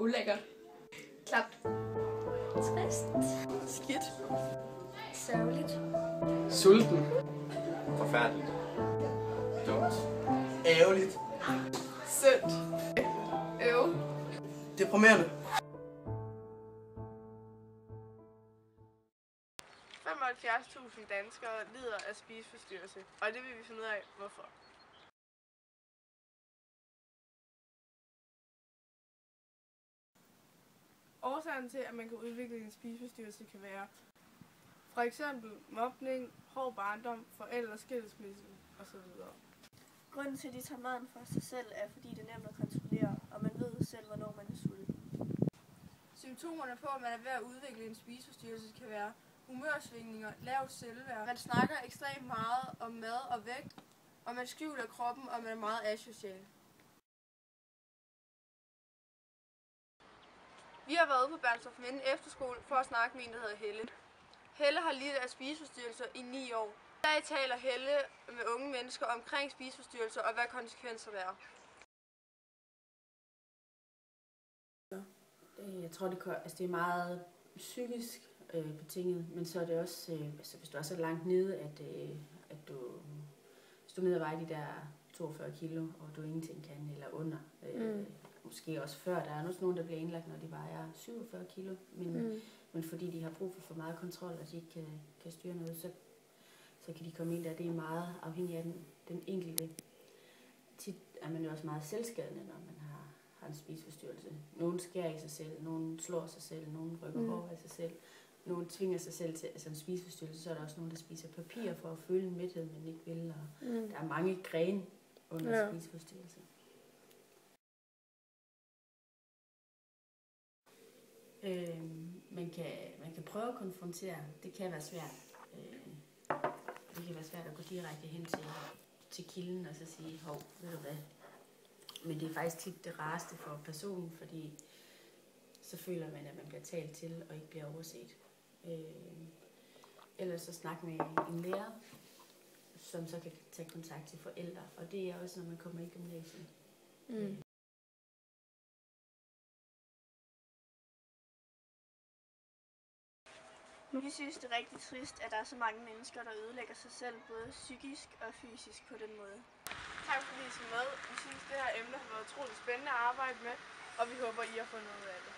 Ulækkert. Klapt. Trist. Skidt. Sørgeligt. Sulten. Forfærdeligt. Dumt. Ærgerligt. Synd. Deprimerende. 75.000 danskere lider af spiseforstyrrelse, og det vil vi finde ud af, hvorfor. Årsagen til, at man kan udvikle en spiseforstyrrelse, kan være for eksempel mobning, hård barndom, forældres skilsmisse osv. Grunden til, at de tager maden for sig selv, er, fordi det er nemt at kontrollere, og man ved selv, hvornår man er sulten. Symptomerne på, at man er ved at udvikle en spiseforstyrrelse, kan være humørsvingninger, lavt selvværd. Man snakker ekstremt meget om mad og vægt, og man skjuler kroppen, og man er meget asocial. Vi har været ude på Bernstorff Minde Efterskole for at snakke med en, der hedder Helle. Helle har lidt af spiseforstyrrelser i 9 år. I dag taler Helle med unge mennesker omkring spiseforstyrrelser og hvad konsekvenserne er. Jeg tror, det er meget psykisk betinget, men så er det også, hvis du er så langt nede, at du, hvis du er nede og vejer de der 42 kilo, og du ingenting kan, eller under, måske også før, der er også nogen, der bliver indlagt, når de vejer 47 kilo, men fordi de har brug for meget kontrol, og de ikke kan styre noget, så kan de komme ind der. Det er meget afhængigt af den enkelte. Tit er man jo også meget selvskadende, når man har en spiseforstyrrelse. Nogen skærer i sig selv, nogen slår sig selv, nogen rykker hår af sig selv, nogen tvinger sig selv til en spiseforstyrrelse, så er der også nogen, der spiser papir for at føle en mæthed, men ikke vil. Og der er mange grene under spiseforstyrrelse. Man kan prøve at konfrontere. Det kan være svært. Det kan være svært at gå direkte hen til kilden og så sige, hov, ved du hvad? Men det er faktisk tit det rareste for personen, fordi så føler man, at man bliver talt til og ikke bliver overset. Ellers så snak med en lærer, som så kan tage kontakt til forældre, og det er også, når man kommer i gymnasiet. Vi synes, det er rigtig trist, at der er så mange mennesker, der ødelægger sig selv, både psykisk og fysisk på den måde. Tak fordi I så med. Vi synes, det her emne har været utroligt spændende at arbejde med, og vi håber, I har fundet ud af det.